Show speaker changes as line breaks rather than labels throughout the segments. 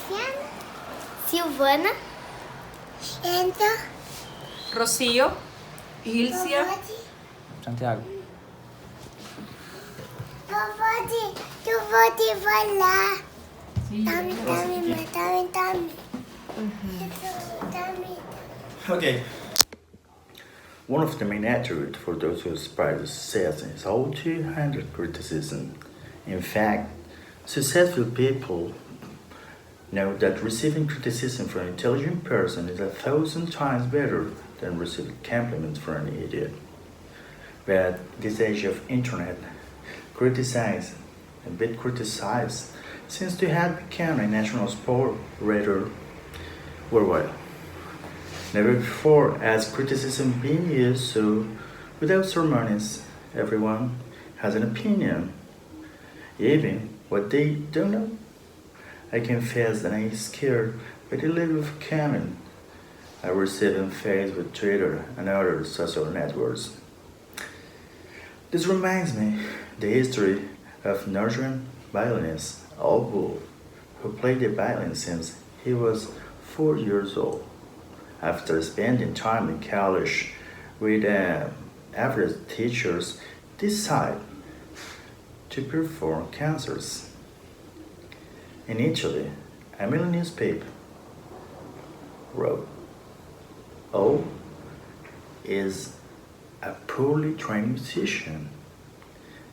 Luciana, Silvana, Enzo,
Rocío, Gilcia,
Santiago.
eu vou te falar. Tami.
Okay. One of the main attributes for those who aspire to success is how to handle criticism. In fact, successful people know that receiving criticism from an intelligent person is 1,000 times better than receiving compliments from an idiot. But this age of internet, criticize and be criticized seems to have become a national sport rather worldwide. Never before has criticism been used so without ceremonies. Everyone has an opinion, even what they don't know. I confess that I'm scared by the level of comment I receive in Facebook, Twitter, and other social networks. This reminds me the history of nurturing violinist Al Bull, who played the violin since he was 4 years old. After spending time in college with average teachers, decided to perform concerts. In Italy, a Milan newspaper wrote, "O is a poorly trained musician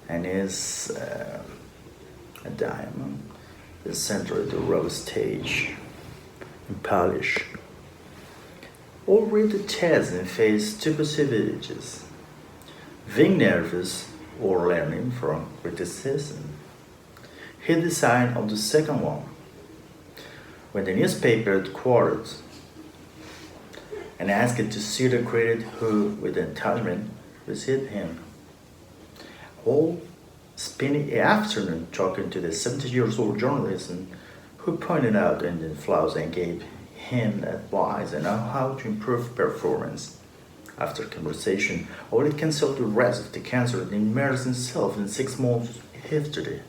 and is a diamond, the center of the rose stage in Polish. All read the test and face two possibilities: being nervous or learning from criticism. He decided on the second one. When the newspaper headquarters and asked to see the critic who, with encouragement, received him. All spent the afternoon talking to the 70-year-old journalist who pointed out the flaws and gave him advice on how to improve performance. After conversation, Oli canceled the rest of the concert and immersed himself in 6 months history,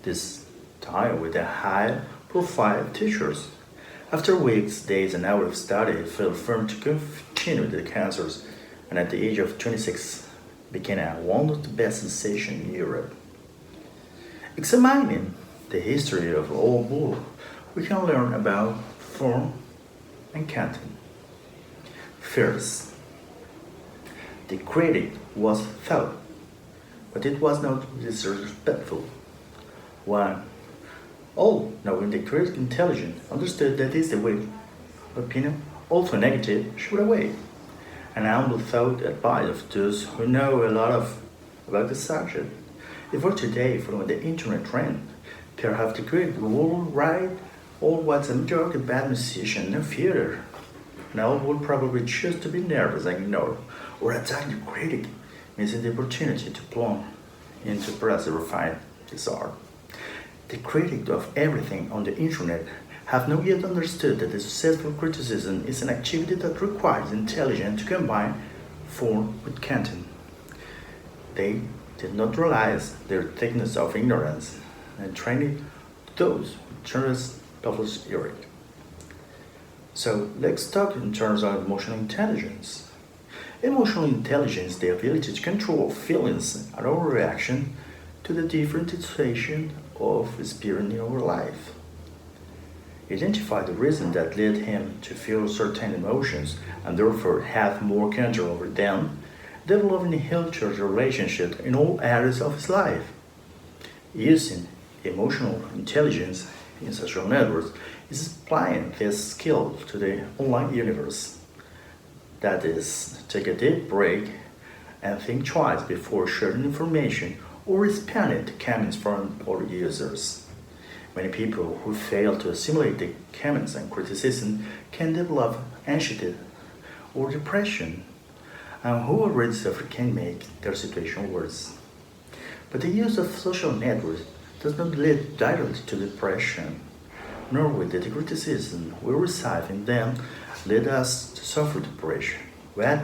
this time with a high-profile teachers. After weeks, days, and hours of study, he felt firm to continue the concerts, and at the age of 26, became one of the best musicians in Europe. Examining the history of Old Bull, we can learn about form and content. First, the critic was thought, but it was not disrespectful. One, all, knowing the critic intelligent, understood that is the way opinion, also negative, should away. An humble thought advice of those who know a lot about the subject. If for today, following the internet trend, perhaps the critic will write all what's a majority bad musician in a theater. Now will probably choose to be nervous and ignore or attack the critic, missing the opportunity to plunge into perhaps refine his art. The critics of everything on the internet have not yet understood that the successful criticism is an activity that requires intelligence to combine form with content. They did not realize their thickness of ignorance and trained those who just publish Eric. So let's talk in terms of emotional intelligence. Emotional intelligence is the ability to control feelings and our reaction to the different situations of experience in our life. Identify the reason that led him to feel certain emotions and therefore have more control over them, developing a healthier relationship in all areas of his life. Using emotional intelligence in social networks is applying this skill to the online universe. That is, take a deep break and think twice before sharing information or responding to comments from other users. Many people who fail to assimilate the comments and criticism can develop anxiety or depression, and who already suffer can make their situation worse. But the use of social networks does not lead directly to depression, nor will the criticism we receive in them lead us to suffer depression. What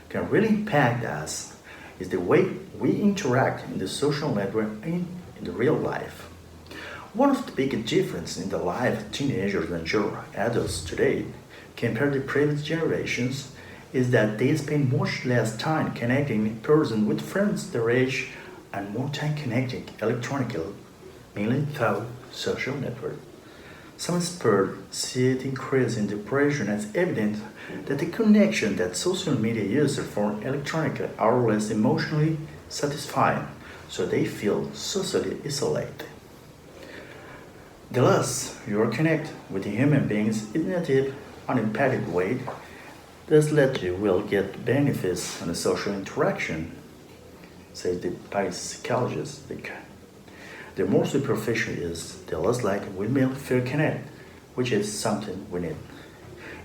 can really impact us is the way we interact in the social network and in the real life. One of the biggest differences in the life of teenagers and young adults today, compared to previous generations, is that they spend much less time connecting in person with friends their age and more time connecting electronically, mainly through social networks. Some experts see it increase in depression as evidence that the connection that social media users form electronically are less emotionally satisfying, so they feel socially isolated. The less you are connected with human beings in a deep, unimpeded way, the less you will get benefits in the social interaction, says the psychologist. The more superficial is, the less likely we may feel connected, which is something we need.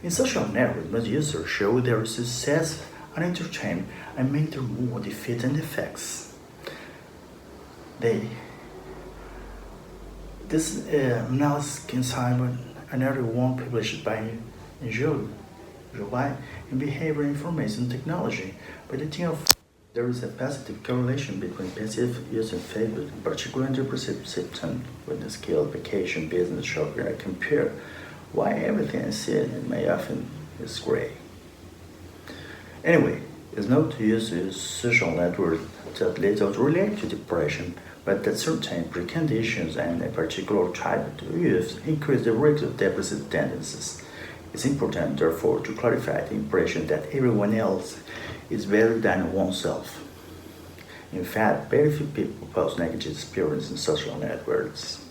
In social networks, most users show their success and entertainment and make their mood defeat and effects. This analysis consigned another one published by July in Behavior Information Technology by the team of there is a positive correlation between passive use of Facebook, in particular under perception with the scale vacation business shopper and compare why everything is said and may often is gray. Anyway, it's not to use a social network that little relate to depression, but that certain preconditions and a particular type of use increase the risk of depressive tendencies. It's important, therefore, to clarify the impression that everyone else is better than oneself. In fact, very few people post negative experience in social networks.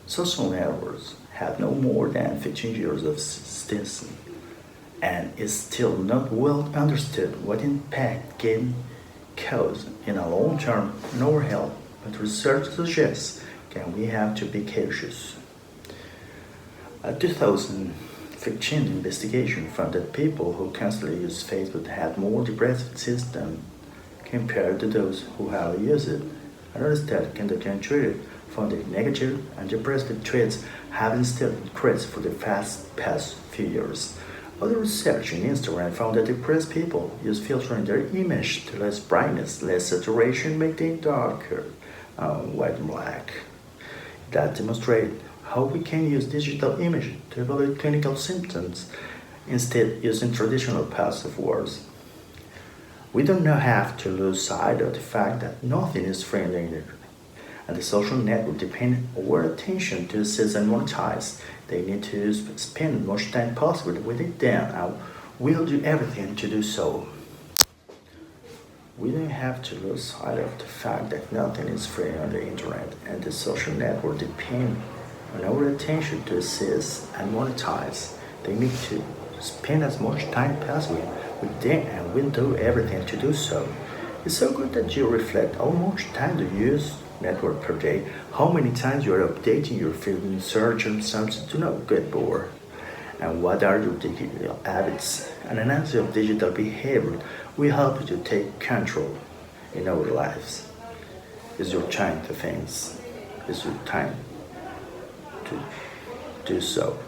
Social networks have no more than 15 years of existence, and it's still not well understood what impact can cause in a long term on our health, but research suggests that we have to be cautious. A 2015 investigation found that people who constantly use Facebook had more depressive symptoms compared to those who hardly use it. Another study conducted in Twitter found that negative and depressive traits have instead increased for the past few years. Other research in Instagram found that depressed people use filtering their image to less brightness, less saturation, making it darker, white and black. That demonstrates how we can use digital image to evaluate clinical symptoms instead using traditional passive words. We do not have to lose sight of the fact that nothing is free on the internet, and the social network depend our attention to assess and monetize. They need to spend as much time possible with it then, and we'll do everything to do so. We don't have to lose sight of the fact that nothing is free on the internet, and the social network depend on our attention to assess and monetize. They need to spend as much time possible with them, and we'll do everything to do so. It's so good that you reflect how much time do you use network per day, how many times you are updating your feed in search of something to not get bored, and what are your digital habits. An analysis of digital behavior will help you to take control in our lives. It's your time to think. It's your time to do so.